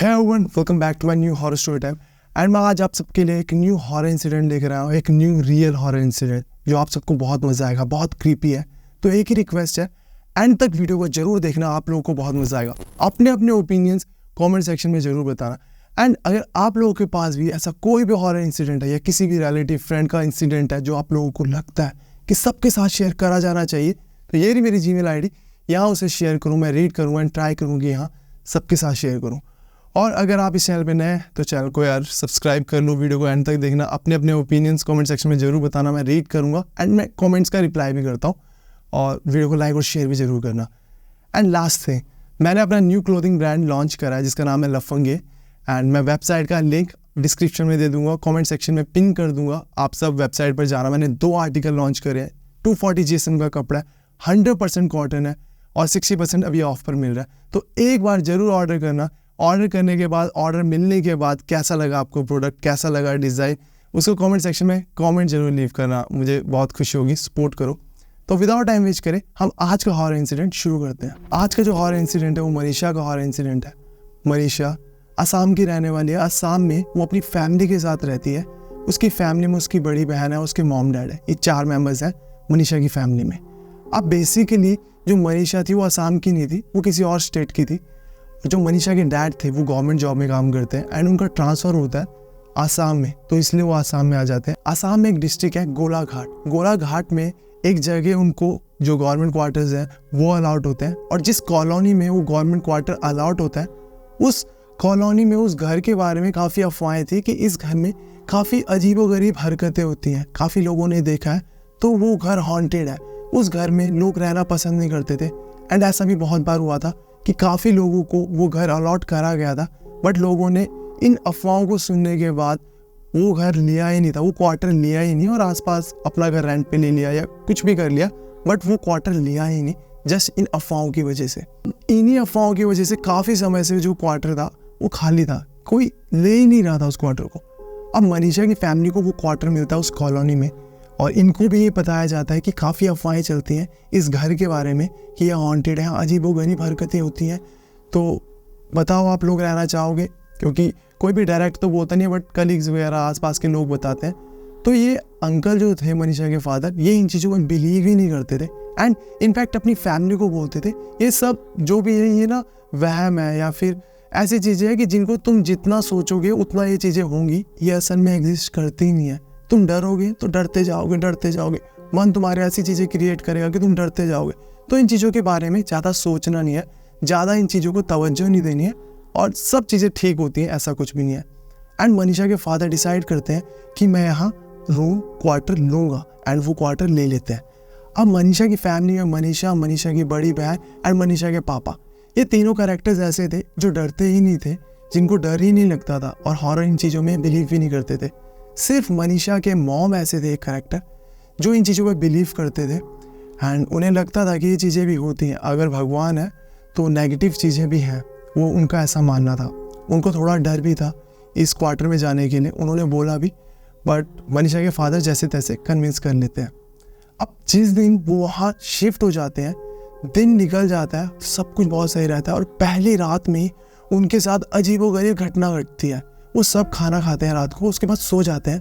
है everyone, welcome back to my new horror story time. And मैं आज आप सबके लिए एक न्यू हॉरर इंसिडेंट लेकर आया हूँ, एक न्यू रियल हॉरर इंसिडेंट जो आप सबको बहुत मजा आएगा, बहुत क्रीपी है। तो एक ही रिक्वेस्ट है, एंड तक वीडियो को जरूर देखना, आप लोगों को बहुत मजा आएगा। अपने अपने ओपिनियंस कमेंट सेक्शन में जरूर बताना। एंड अगर आप लोगों के पास भी ऐसा कोई भी हॉरर इंसिडेंट है या किसी भी रिलेटिव फ्रेंड का इंसिडेंट है जो आप लोगों को लगता है कि सबके साथ शेयर करा जाना चाहिए, तो ये रही मेरी जीमेल आईडी, यहाँ उसे शेयर करूँ, मैं रीड करूँ एंड ट्राई करूँ कि यहाँ सबके साथ शेयर करूँ। और अगर आप इस चैनल पे नए हैं तो चैनल को यार सब्सक्राइब कर लो, वीडियो को एंड तक देखना, अपने अपने ओपिनियंस कमेंट सेक्शन में जरूर बताना, मैं रीड करूँगा एंड मैं कमेंट्स का रिप्लाई भी करता हूँ। और वीडियो को लाइक और शेयर भी जरूर करना। एंड लास्ट थिंग, मैंने अपना न्यू क्लोथिंग ब्रांड लॉन्च करा है जिसका नाम है लफंगे, एंड मैं वेबसाइट का लिंक डिस्क्रिप्शन में दे दूंगा, कमेंट सेक्शन में पिन कर दूंगा, आप सब वेबसाइट पर जाना। मैंने 2 आर्टिकल लॉन्च करे हैं, 240 GSM का कपड़ा है, 100% कॉटन है और 60% अभी ऑफ पर मिल रहा है। तो एक बार ज़रूर ऑर्डर करना। ऑर्डर करने के बाद, ऑर्डर मिलने के बाद कैसा लगा आपको प्रोडक्ट, कैसा लगा डिज़ाइन, उसको कमेंट सेक्शन में कमेंट जरूर लीव करना, मुझे बहुत खुशी होगी, सपोर्ट करो। तो विदाउट टाइम वेस्ट करें, हम आज का हॉरर इंसिडेंट शुरू करते हैं। आज का जो हॉरर इंसिडेंट है वो मनीषा का हॉरर इंसिडेंट है। मनीषा असम की रहने वाली है। असम में वो अपनी फैमिली के साथ रहती है। उसकी फैमिली में उसकी बड़ी बहन है, उसके मॉम डैड है, ये 4 मेंबर्स हैं मनीषा की फैमिली में। अब बेसिकली जो मनीषा थी वो असम की नहीं थी, वो किसी और स्टेट की थी। जो मनीषा के डैड थे वो गवर्नमेंट जॉब में काम करते हैं एंड उनका ट्रांसफ़र होता है आसाम में, तो इसलिए वो आसाम में आ जाते हैं। आसाम में एक डिस्ट्रिक्ट है गोलाघाट। गोलाघाट में एक जगह उनको जो गवर्नमेंट क्वार्टर्स हैं वो अलाउट होते हैं, और जिस कॉलोनी में वो गवर्नमेंट क्वार्टर अलाउट होता है उस कॉलोनी में उस घर के बारे में काफ़ी अफवाहें थी कि इस घर में काफ़ी अजीबोगरीब हरकतें होती हैं, काफ़ी लोगों ने देखा है, तो वो घर हॉन्टेड है। उस घर में लोग रहना पसंद नहीं करते थे। एंड ऐसा भी बहुत बार हुआ था कि काफ़ी लोगों को वो घर अलॉट करा गया था, बट लोगों ने इन अफवाहों को सुनने के बाद वो घर लिया ही नहीं था, वो क्वार्टर लिया ही नहीं, और आसपास अपना घर रेंट पे ले लिया या कुछ भी कर लिया, बट वो क्वार्टर लिया ही नहीं, जस्ट इन अफवाहों की वजह से। इन्हीं अफवाहों की वजह से काफ़ी समय से जो क्वार्टर था वो खाली था, कोई ले ही नहीं रहा था उस क्वार्टर को। अब मनीषा की फैमिली को वो क्वार्टर मिलता है उस कॉलोनी में, और इनको भी ये बताया जाता है कि काफ़ी अफवाहें चलती हैं इस घर के बारे में कि यह हॉन्टेड है, अजीबोगरीब हरकतें होती हैं। तो बताओ आप लोग रहना चाहोगे? क्योंकि कोई भी डायरेक्ट तो बोलता नहीं है, बट कलीग्स वगैरह आसपास के लोग बताते हैं। तो ये अंकल जो थे मनीषा के फादर, ये इन चीज़ों को बिलीव ही नहीं करते थे एंड इनफैक्ट अपनी फैमिली को बोलते थे ये सब जो भी है ये ना वहम है, या फिर ऐसी चीज़ें हैं कि जिनको तुम जितना सोचोगे उतना ये चीज़ें होंगी, ये असल में एग्जिस्ट करती ही नहीं है। तुम डरोगे तो डरते जाओगे, मन तुम्हारे ऐसी चीज़ें क्रिएट करेगा कि तुम डरते जाओगे। तो इन चीज़ों के बारे में ज़्यादा सोचना नहीं है, ज़्यादा इन चीज़ों को तवज्जो नहीं देनी है, और सब चीज़ें ठीक होती हैं, ऐसा कुछ भी नहीं है। एंड मनीषा के फादर डिसाइड करते हैं कि मैं यहाँ रूम क्वार्टर लूँगा, एंड वो क्वार्टर ले लेते हैं। अब मनीषा की फैमिली में मनीषा की बड़ी बहन एंड मनीषा के पापा, ये तीनों कैरेक्टर्स ऐसे थे जो डरते ही नहीं थे, जिनको डर ही नहीं लगता था, और हॉरर इन चीज़ों में बिलीव ही नहीं करते थे। सिर्फ मनीषा के मॉम ऐसे थे, एक कैरेक्टर जो इन चीज़ों पर बिलीव करते थे, एंड उन्हें लगता था कि ये चीज़ें भी होती हैं, अगर भगवान है तो नेगेटिव चीज़ें भी हैं, वो उनका ऐसा मानना था। उनको थोड़ा डर भी था इस क्वार्टर में जाने के लिए, उन्होंने बोला भी, बट मनीषा के फादर जैसे तैसे कन्विंस कर लेते हैं। अब जिस दिन वो वहाँ शिफ्ट हो जाते हैं, दिन निकल जाता है, सब कुछ बहुत सही रहता है, और पहली रात में उनके साथ अजीबोगरीब घटना घटती है। वो सब खाना खाते हैं रात को, उसके बाद सो जाते हैं।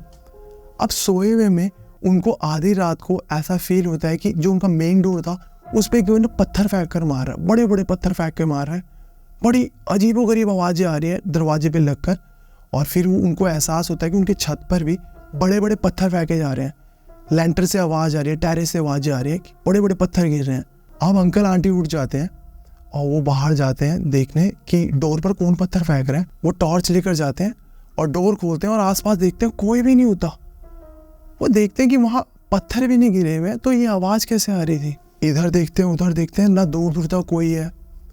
अब सोए हुए में उनको आधी रात को ऐसा फील होता है कि जो उनका मेन डोर था उस पर कोई ना पत्थर फेंक कर मार रहा है, बड़े बड़े पत्थर फेंक कर मार रहा है, बड़ी अजीबोगरीब आवाज़ें आ रही है दरवाजे पे लगकर। और फिर उनको एहसास होता है कि उनके छत पर भी बड़े बड़े पत्थर फेंके जा रहे हैं, लेंटर से आवाज़ आ रही है, टेरेस से आवाज़ें आ रही है कि बड़े बड़े पत्थर गिर रहे हैं। अब अंकल आंटी उठ जाते हैं और वो बाहर जाते हैं देखने कि डोर पर कौन पत्थर फेंक रहे हैं। वो टॉर्च लेकर जाते हैं और डोर खोलते हैं और आसपास देखते हैं कोई भी नहीं होता। वो देखते हैं कि वहाँ पत्थर भी नहीं गिरे हुए हैं, तो ये आवाज़ कैसे आ रही थी? इधर देखते हैं उधर देखते हैं, ना दूर दूर तक कोई है,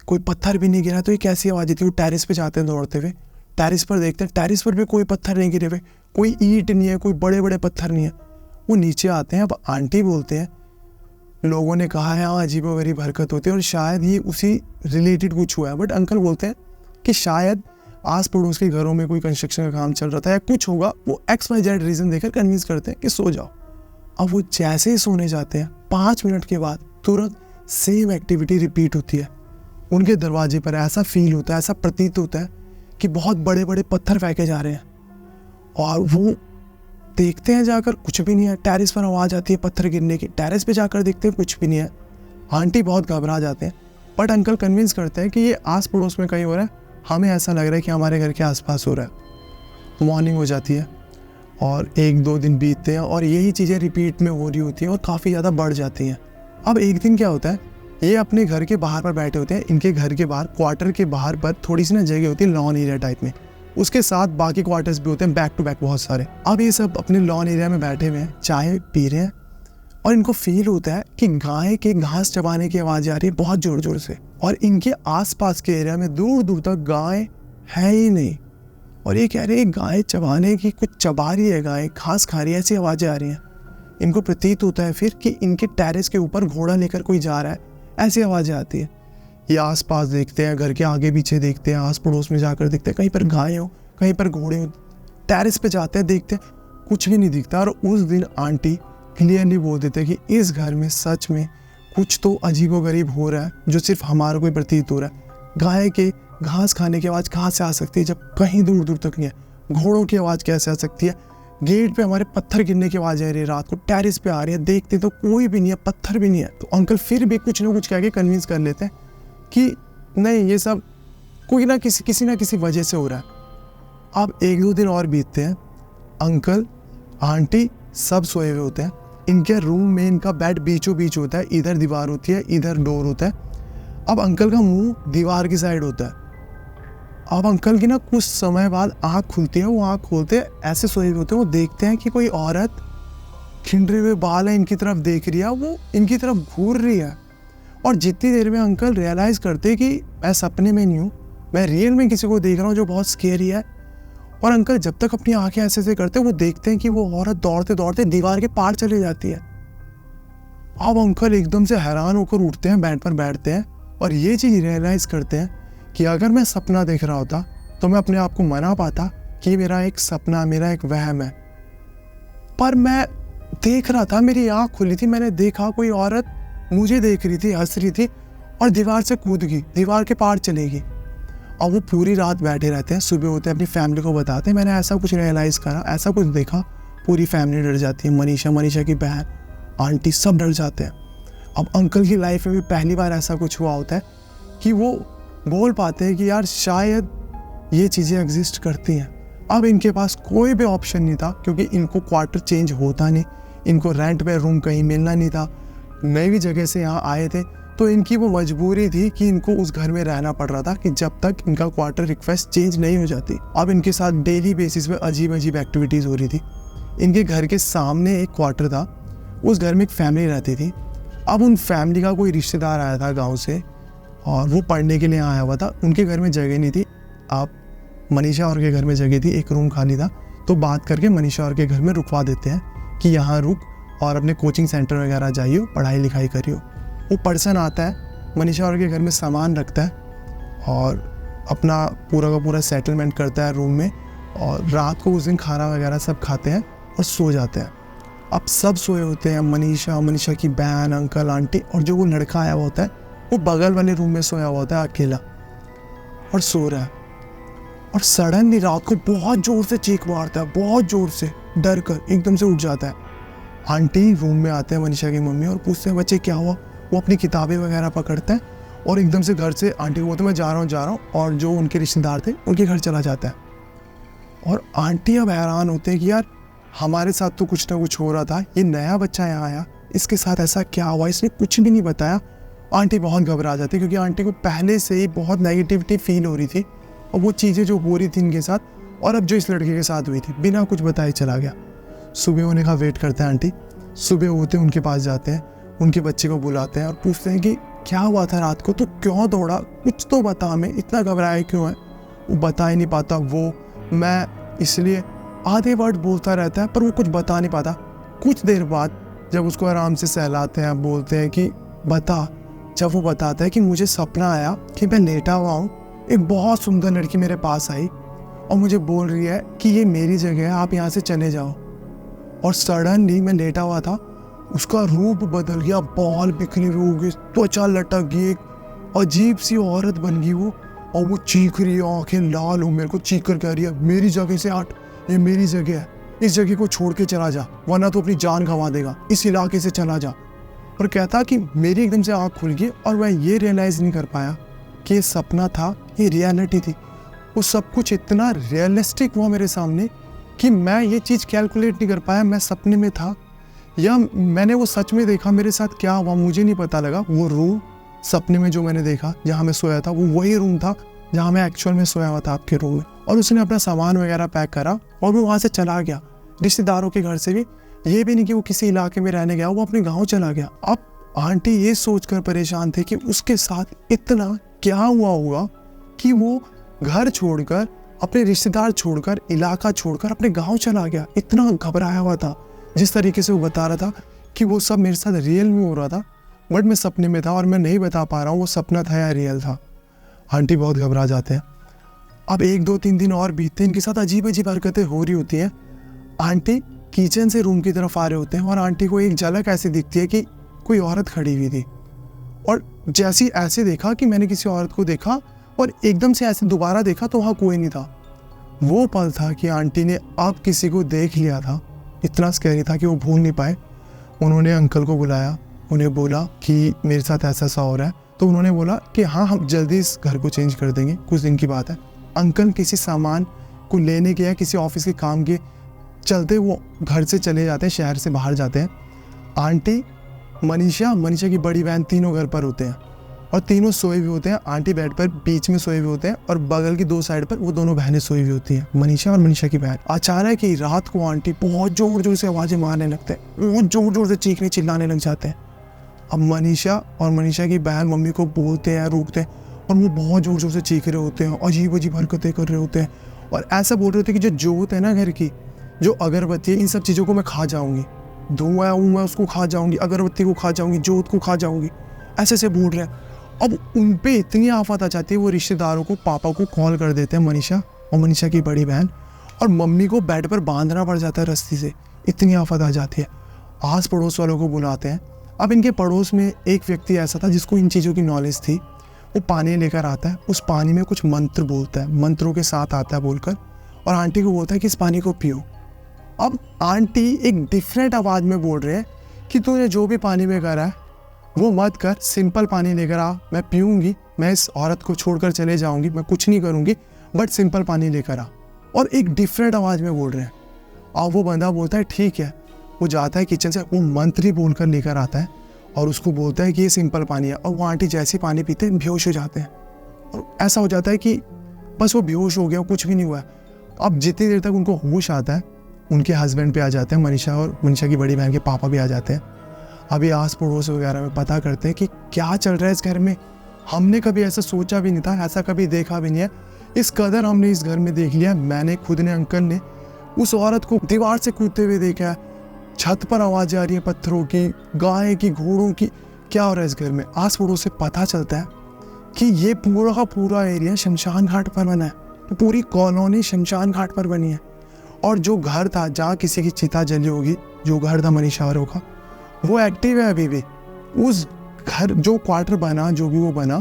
कोई पत्थर भी नहीं गिरा, तो ये कैसी आवाज़ थी? वो टेरेस पे जाते हैं दौड़ते हुए, टेरेस पर देखते हैं, टेरेस पर भी कोई पत्थर नहीं गिरे हुए, कोई ईंट नहीं है, कोई बड़े बड़े पत्थर नहीं है। वो नीचे आते हैं। अब आंटी बोलते हैं लोगों ने कहा है हाँ अजीबोगरीब हरकत होती है और शायद ये उसी रिलेटेड कुछ हुआ है, बट अंकल बोलते हैं कि शायद आस पड़ोस के घरों में कोई कंस्ट्रक्शन का काम चल रहा था या कुछ होगा। वो XYZ रीज़न देकर कन्विंस करते हैं कि सो जाओ। अब वो जैसे ही सोने जाते हैं 5 मिनट के बाद तुरंत सेम एक्टिविटी रिपीट होती है। उनके दरवाजे पर ऐसा फील होता है, ऐसा प्रतीत होता है कि बहुत बड़े बड़े पत्थर फेंके जा रहे हैं, और वो देखते हैं जाकर, कुछ भी नहीं है। टेरेस पर आवाज़ आती है पत्थर गिरने की, टेरेस पे जाकर देखते हैं कुछ भी नहीं है। आंटी बहुत घबरा जाते हैं, बट अंकल कन्विंस करते हैं कि ये आस पड़ोस में कहीं हो रहा है, हमें ऐसा लग रहा है कि हमारे घर के आसपास हो रहा है। मॉर्निंग हो जाती है और 1-2 दिन बीतते हैं और यही चीज़ें रिपीट में हो रही होती हैं और काफ़ी ज़्यादा बढ़ जाती हैं। अब एक दिन क्या होता है, ये अपने घर के बाहर पर बैठे होते हैं। इनके घर के बाहर, क्वार्टर के बाहर पर थोड़ी सी ना जगह होती है लॉन एरिया टाइप में, उसके साथ बाकी क्वार्टर्स भी होते हैं बैक टू बैक बहुत सारे। अब ये सब अपने लॉन एरिया में बैठे हुए हैं, चाय पी रहे हैं, और इनको फील होता है कि गाय के घास चबाने की आवाज़ आ रही है बहुत ज़ोर ज़ोर से, और इनके आसपास के एरिया में दूर दूर तक गाय है ही नहीं। और ये कह रहे हैं गाय चबाने की, कुछ चबा रही है गाय, घास खा रही है, ऐसी आवाज़ें आ रही हैं। इनको प्रतीत होता है फिर कि इनके टेरेस के ऊपर घोड़ा लेकर कोई जा रहा है, ऐसी आवाज़ें आती है। ये आसपास देखते हैं, घर के आगे पीछे देखते हैं, आस पड़ोस में जाकर देखते हैं कहीं पर गाय हो, कहीं पर घोड़े हो। टेरेस पे जाते हैं, देखते हैं, कुछ भी नहीं दिखता। और उस दिन आंटी क्लियरली बोल देते हैं कि इस घर में सच में कुछ तो अजीबोगरीब हो रहा है, जो सिर्फ हमारा कोई प्रतीत हो रहा है। गाय के घास खाने की आवाज़ कहाँ से आ सकती है जब कहीं दूर दूर तक नहीं है? घोड़ों की आवाज़ कैसे आ सकती है? गेट पे हमारे पत्थर गिरने की आवाज़ आ रही है रात को, टेरेस पे आ रही है, देखते तो कोई भी नहीं है, पत्थर भी नहीं है। तो अंकल फिर भी कुछ ना कुछ कह के कन्विंस कर लेते हैं कि नहीं, ये सब कोई ना किसी वजह से हो रहा है। अब 1-2 दिन और बीतते हैं, अंकल आंटी सब सोए हुए होते हैं। इनके रूम में इनका बेड बीचों बीच होता है, इधर दीवार होती है, इधर डोर होता है। अब अंकल का मुंह दीवार की साइड होता है। अब अंकल की ना कुछ समय बाद आँख खुलती है, वो आँख खोलते हैं, ऐसे सोए हुए होते हैं, वो देखते हैं कि कोई औरत खिंडरे हुए बाल है इनकी तरफ देख रही है, वो इनकी तरफ घूर रही है। और जितनी देर में अंकल रियलाइज़ करते कि मैं सपने में नहीं हूँ, मैं रियल में किसी को देख रहा हूँ जो बहुत स्केरी है। और अंकल जब तक अपनी आंखें ऐसे ऐसे करते, वो देखते हैं कि वो औरत दौड़ते दौड़ते दीवार के पार चली जाती है। अब अंकल एकदम से हैरान होकर उठते हैं, बेड पर बैठते हैं और ये चीज़ रियलाइज़ करते हैं कि अगर मैं सपना देख रहा होता तो मैं अपने आप को मना पाता कि मेरा एक सपना, मेरा एक वहम है। पर मैं देख रहा था, मेरी आँख खुली थी, मैंने देखा कोई औरत मुझे देख रही थी, हंस रही थी और दीवार से कूद गई, दीवार के पार चलेगी। और वो पूरी रात बैठे रहते हैं, सुबह होते हैं अपनी फैमिली को बताते हैं मैंने ऐसा कुछ रियलाइज़ करा, ऐसा कुछ देखा। पूरी फैमिली डर जाती है, मनीषा की बहन, आंटी, सब डर जाते हैं। अब अंकल की लाइफ में भी पहली बार ऐसा कुछ हुआ होता है कि वो बोल पाते हैं कि यार शायद ये चीज़ें एग्जिस्ट करती हैं। अब इनके पास कोई भी ऑप्शन नहीं था, क्योंकि इनको क्वार्टर चेंज होता नहीं, इनको रेंट पे रूम कहीं मिलना नहीं था, नई जगह से यहाँ आए थे, तो इनकी वो मजबूरी थी कि इनको उस घर में रहना पड़ रहा था कि जब तक इनका क्वार्टर रिक्वेस्ट चेंज नहीं हो जाती। अब इनके साथ डेली बेसिस पे अजीब अजीब एक्टिविटीज़ हो रही थी। इनके घर के सामने एक क्वार्टर था, उस घर में एक फैमिली रहती थी। अब उन फैमिली का कोई रिश्तेदार आया था गाँव से और वो पढ़ने के लिए आया हुआ था, उनके घर में जगह नहीं थी। अब मनीषा और के घर में जगह थी, एक रूम खाली था, तो बात करके मनीषा और के घर में रुकवा देते हैं कि यहाँ रुक और अपने कोचिंग सेंटर वगैरह जाइयो, पढ़ाई लिखाई करियो। वो पर्सन आता है, मनीषा और के घर में सामान रखता है और अपना पूरा का पूरा सेटलमेंट करता है रूम में, और रात को उस दिन खाना वगैरह सब खाते हैं और सो जाते हैं। अब सब सोए होते हैं, मनीषा की बहन, अंकल, आंटी, और जो वो लड़का आया हुआ होता है वो बगल वाले रूम में सोया हुआ होता है अकेला और सो रहा है। और सडनली रात को बहुत ज़ोर से चीख मारता है, बहुत ज़ोर से, डर कर एकदम से उठ जाता है। आंटी रूम में आते हैं, मनीषा की मम्मी, और पूछते हैं बच्चे क्या हुआ। वो अपनी किताबें वगैरह पकड़ते हैं और एकदम से घर से आंटी को बोलते मैं जा रहा हूँ, और जो उनके रिश्तेदार थे उनके घर चला जाता है। और आंटी अब हैरान होते हैं कि यार हमारे साथ तो कुछ ना कुछ हो रहा था, ये नया बच्चा यहाँ आया, इसके साथ ऐसा क्या हुआ, इसने कुछ भी नहीं बताया। आंटी बहुत घबरा जाती, क्योंकि आंटी को पहले से ही बहुत नेगेटिविटी फील हो रही थी, और वो चीज़ें जो हो रही थी इनके साथ, और अब जो इस लड़के के साथ हुई थी, बिना कुछ बताए चला गया। सुबह होने का वेट करते हैं आंटी, सुबह होते उनके पास जाते हैं, उनके बच्चे को बुलाते हैं और पूछते हैं कि क्या हुआ था रात को, तो क्यों दौड़ा, कुछ तो बता हमें, इतना घबराया क्यों है। वो बता ही नहीं पाता, वो मैं इसलिए आधे वर्ड बोलता रहता है पर वो कुछ बता नहीं पाता। कुछ देर बाद जब उसको आराम से सहलाते हैं, बोलते हैं कि बता, जब वो बताता है कि मुझे सपना आया कि मैं लेटा हुआ हूँ, एक बहुत सुंदर लड़की मेरे पास आई और मुझे बोल रही है कि ये मेरी जगह है, आप यहाँ से चले जाओ। और सडनली मैं लेटा हुआ था, उसका रूप बदल गया, बाल बिखरे हुए हो गए, त्वचा लटक गई, एक अजीब सी औरत बन गई वो, और वो चीख रही है, आंखें लाल हो, मेरे को चीख कर कह रही है मेरी जगह से हट, ये मेरी जगह है, इस जगह को छोड़ के चला जा वरना तो अपनी जान गंवा देगा, इस इलाके से चला जा। और कहता कि मेरी एकदम से आँख खुल गई और मैं ये रियलाइज़ नहीं कर पाया कि ये सपना था, ये रियलिटी थी। वो सब कुछ इतना रियलिस्टिक हुआ मेरे सामने कि मैं ये चीज़ कैलकुलेट नहीं कर पाया मैं सपने में था या मैंने वो सच में देखा। मेरे साथ क्या हुआ मुझे नहीं पता लगा। वो रूम सपने में जो मैंने देखा जहाँ मैं सोया था वो वही रूम था जहाँ मैं एक्चुअल में सोया हुआ था आपके रूम में। और उसने अपना सामान वगैरह पैक करा और वो वहाँ से चला गया रिश्तेदारों के घर से भी, ये भी नहीं कि वो किसी इलाके में रहने गया, वो अपने गाँव चला गया। अब आंटी ये सोचकर परेशान थे कि उसके साथ इतना क्या हुआ होगा कि वो घर छोड़कर, अपने रिश्तेदार छोड़कर, इलाका छोड़कर अपने गांव चला गया। इतना घबराया हुआ था। जिस तरीके से वो बता रहा था कि वो सब मेरे साथ रियल में हो रहा था बट मैं सपने में था और मैं नहीं बता पा रहा हूँ वो सपना था या रियल था। आंटी बहुत घबरा जाते हैं। अब 1-2-3 दिन और बीतते हैं, इनके साथ अजीब अजीब हरकतें हो रही होती हैं। आंटी किचन से रूम की तरफ आ रहे होते हैं और आंटी को एक झलक ऐसी दिखती है कि कोई औरत खड़ी हुई थी। और जैसी ऐसे देखा कि मैंने किसी औरत को देखा और एकदम से ऐसे दोबारा देखा तो वहाँ कोई नहीं था। वो पल था कि आंटी ने अब किसी को देख लिया था। इतना स्कैरी था कि वो भूल नहीं पाए। उन्होंने अंकल को बुलाया, उन्हें बोला कि मेरे साथ ऐसा ऐसा हो रहा है। तो उन्होंने बोला कि हाँ हम जल्दी इस घर को चेंज कर देंगे, कुछ दिन की बात है। अंकल किसी सामान को लेने के या किसी ऑफिस के काम के चलते वो घर से चले जाते हैं, शहर से बाहर जाते हैं। आंटी, मनीषा की बड़ी बहन, तीनों घर पर होते हैं और तीनों सोए हुए होते हैं। आंटी बेड पर बीच में सोए हुए होते हैं और बगल की 2 साइड पर वो दोनों बहनें सोई हुई होती हैं, मनीषा और मनीषा की बहन। अचानक ही रात को आंटी बहुत जोर जोर से आवाज़ें मारने लगते हैं, बहुत जोर जोर से चीखने चिल्लाने लग जाते हैं। अब मनीषा और मनीषा की बहन मम्मी को बोलते हैं, रोकते हैं और वो बहुत जोर जोर से चीख रहे होते हैं, अजीब अजीब हरकतें कर रहे होते हैं और ऐसा बोल रहे होते हैं कि जो जोत है ना घर की, जो अगरबत्ती है, इन सब चीज़ों को मैं खा जाऊँगी, धुआं मैं उसको खा जाऊँगी, अगरबत्ती को खा जाऊँगी, जोत को खा जाऊँगी, ऐसे ऐसे बोल रहे हैं। अब उन पे इतनी आफत आ जाती है, वो रिश्तेदारों को, पापा को कॉल कर देते हैं, मनीषा और मनीषा की बड़ी बहन, और मम्मी को बेड पर बांधना पड़ जाता है रस्सी से, इतनी आफत आ जाती है। आस पड़ोस वालों को बुलाते हैं। अब इनके पड़ोस में एक व्यक्ति ऐसा था जिसको इन चीज़ों की नॉलेज थी। वो पानी लेकर आता है, उस पानी में कुछ मंत्र बोलता है, मंत्रों के साथ आता है बोलकर, और आंटी को बोलता है कि इस पानी को पियो। अब आंटी एक डिफरेंट आवाज़ में बोल रहे हैं कि तूने जो भी पानी में करा है वो मत कर, सिंपल पानी लेकर आ, मैं पीऊँगी, मैं इस औरत को छोड़कर चले जाऊँगी, मैं कुछ नहीं करूँगी, बट सिंपल पानी लेकर आ। और एक डिफरेंट आवाज़ में बोल रहे हैं। और वो बंदा बोलता है ठीक है। वो जाता है किचन से, वो मंत्र ही बोलकर लेकर आता है और उसको बोलता है कि ये सिंपल पानी है। और वो आंटी जैसे पानी पीते हैं बेहोश हो जाते हैं और ऐसा हो जाता है कि बस वो बेहोश हो गया, कुछ भी नहीं हुआ है। अब जितनी देर तक उनको होश आता है, उनके हस्बैंड पे आ जाते हैं, मनीषा और मनीषा की बड़ी बहन के पापा भी आ जाते हैं। अभी आस पड़ोस वगैरह में पता करते हैं कि क्या चल रहा है इस घर में। हमने कभी ऐसा सोचा भी नहीं था, ऐसा कभी देखा भी नहीं है। इस कदर हमने इस घर में देख लिया, मैंने खुद ने, अंकल ने उस औरत को दीवार से कूदते हुए देखा है, छत पर आवाज़ आ रही है पत्थरों की, गाय की, घोड़ों की। क्या हो रहा है इस घर में? आस पड़ोस से पता चलता है कि ये पूरा का पूरा एरिया शमशान घाट पर बना है, तो पूरी कॉलोनी शमशान घाट पर बनी है। और जो घर था जहाँ किसी की चिता जली होगी, जो घर था मनीषा औरों का, वो एक्टिव है अभी भी। उस घर, जो क्वार्टर बना, जो भी वो बना,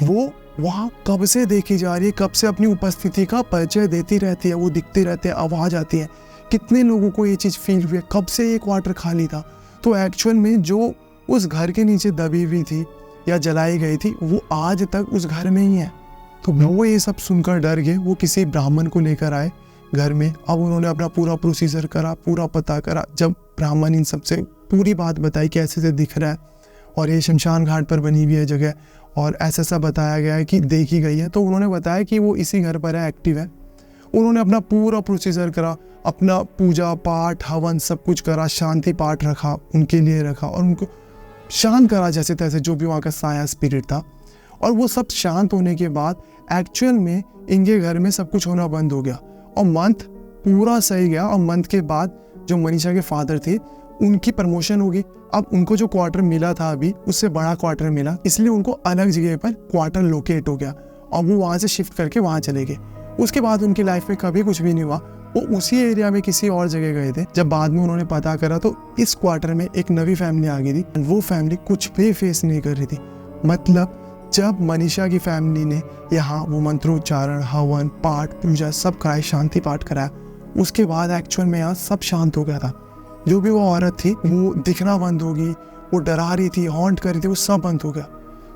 वो वहाँ कब से देखी जा रही है, कब से अपनी उपस्थिति का परिचय देती रहती है, वो दिखते रहते हैं, आवाज़ आती है। कितने लोगों को ये चीज़ फील हुई है, कब से ये क्वार्टर खाली था। तो एक्चुअल में जो उस घर के नीचे दबी हुई थी या जलाई गई थी, वो आज तक उस घर में ही है। तो वो ये सब सुनकर डर गए। वो किसी ब्राह्मण को लेकर आए घर में। अब उन्होंने अपना पूरा प्रोसीजर करा, पूरा पता करा। जब ब्राह्मण इन सबसे पूरी बात बताई कि ऐसे से दिख रहा है और ये शमशान घाट पर बनी हुई है जगह और ऐसा सा बताया गया है कि देखी गई है, तो उन्होंने बताया कि वो इसी घर पर है, एक्टिव है। उन्होंने अपना पूरा प्रोसीजर करा, अपना पूजा पाठ हवन सब कुछ करा, शांति पाठ रखा, उनके लिए रखा और उनको शांत करा जैसे तैसे, जो भी वहाँ का साया स्पिरिट था। और वो सब शांत होने के बाद एक्चुअल में इनके घर में सब कुछ होना बंद हो गया और मंथ पूरा सही गया। और मंथ के बाद जो मनीषा के फादर थे, उनकी प्रमोशन होगी। अब उनको जो क्वार्टर मिला था अभी, उससे बड़ा क्वार्टर मिला, इसलिए उनको अलग जगह पर क्वार्टर लोकेट हो गया और वो वहाँ से शिफ्ट करके वहाँ चले गए। उसके बाद उनकी लाइफ में कभी कुछ भी नहीं हुआ। वो उसी एरिया में किसी और जगह गए थे। जब बाद में उन्होंने पता करा तो इस क्वार्टर में एक नई फैमिली आ गई थी। वो फैमिली कुछ भी फेस नहीं कर रही थी। मतलब जब मनीषा की फैमिली ने यहाँ वो मंत्रोच्चारण, हवन, पाठ, पूजा सब कराए, शांति पाठ कराया, उसके बाद एक्चुअल में यहाँ सब शांत हो गया था। जो भी वो औरत थी वो दिखना बंद हो गई, वो डरा रही थी, हॉन्ट कर रही थी, वो सब बंद हो गया।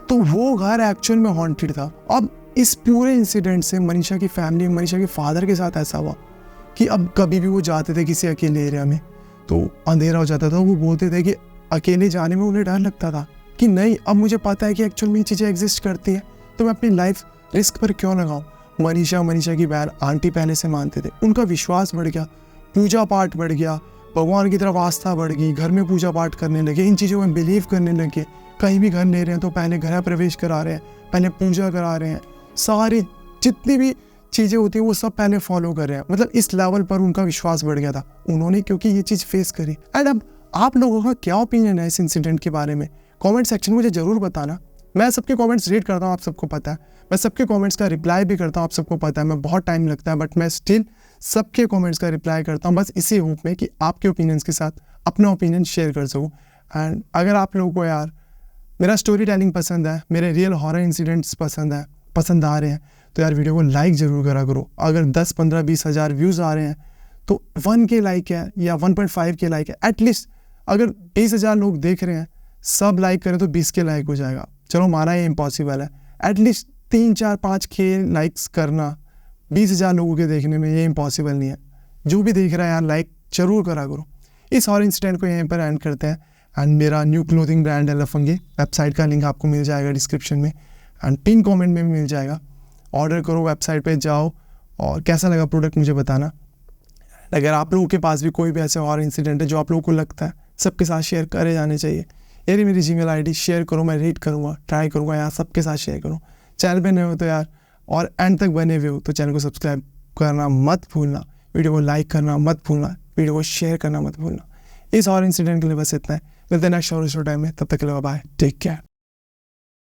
तो वो घर एक्चुअल में हॉन्टेड था। अब इस पूरे इंसिडेंट से मनीषा की फैमिली, मनीषा के फादर के साथ ऐसा हुआ कि अब कभी भी वो जाते थे किसी अकेले एरिया में तो अंधेरा हो जाता था, वो बोलते थे कि अकेले जाने में उन्हें डर लगता था कि नहीं, अब मुझे पता है कि एक्चुअल में ये चीज़ें एग्जिस्ट करती हैं, तो मैं अपनी लाइफ रिस्क पर क्यों लगाऊं। मनीषा की बहन आंटी पहले से मानते थे, उनका विश्वास बढ़ गया, पूजा पाठ बढ़ गया, भगवान की तरफ आस्था बढ़ गई, घर में पूजा पाठ करने लगे, इन चीज़ों में बिलीव करने लगे। कहीं भी घर ले रहे हैं तो पहले गृह प्रवेश करा रहे हैं, पहले पूजा करा रहे हैं, सारी जितनी भी चीज़ें होती हैं वो सब पहले फॉलो कर रहे हैं। मतलब इस लेवल पर उनका विश्वास बढ़ गया था उन्होंने, क्योंकि ये चीज़ फेस करी। एंड अब आप लोगों का क्या ओपिनियन है इस इंसिडेंट के बारे में, कमेंट सेक्शन में मुझे ज़रूर बताना। मैं सबके कमेंट्स रीड करता हूँ, आप सबको पता है, मैं सबके कमेंट्स का रिप्लाई भी करता हूँ, आप सबको पता है। मैं बहुत टाइम लगता है बट मैं स्टिल सबके कमेंट्स का रिप्लाई करता हूँ, बस इसी होप में कि आपके ओपिनियंस के साथ अपना ओपिनियन शेयर कर सकूँ। एंड अगर आप लोगों को यार मेरा स्टोरी टेलिंग पसंद है, मेरे रियल हॉरर इंसिडेंट्स पसंद आ रहे हैं, तो यार वीडियो को लाइक ज़रूर करा करो। अगर 10, 15, 20 हज़ार व्यूज़ आ रहे हैं तो 1K लाइक है या 1.5K लाइक है, एटलीस्ट अगर 20,000 लोग देख रहे हैं, सब लाइक करें तो 20K लाइक हो जाएगा। चलो माना ये इम्पॉसिबल है, एटलीस्ट 3, 4, 5K लाइक्स करना 20,000 लोगों के देखने में ये इम्पॉसिबल नहीं है। जो भी देख रहा है यार लाइक ज़रूर करा करो। इस हॉरर इंसिडेंट को यहीं पर एंड करते हैं। एंड मेरा न्यू क्लोथिंग ब्रांड है लफंगे, वेबसाइट का लिंक आपको मिल जाएगा डिस्क्रिप्शन में एंड पिन कमेंट में भी मिल जाएगा। ऑर्डर करो, वेबसाइट पे जाओ और कैसा लगा प्रोडक्ट मुझे बताना। अगर आप लोगों के पास भी कोई भी ऐसे और इंसिडेंट है जो आप लोगों को लगता है सबके साथ शेयर करे जाने चाहिए, ये मेरी जीमेल आईडी शेयर करो, मैं रीड करूँगा, ट्राई करूँगा यार सबके साथ शेयर करूँ। चैनल पे नए हो तो यार और एंड तक बने हुए हो तो चैनल को सब्सक्राइब करना मत भूलना, वीडियो को लाइक करना मत भूलना, वीडियो को शेयर करना मत भूलना। इस और इंसिडेंट के लिए बस इतना है, मिलते हैं नेक्स्ट और टाइम में, तब तक के लिए बाय, टेक केयर।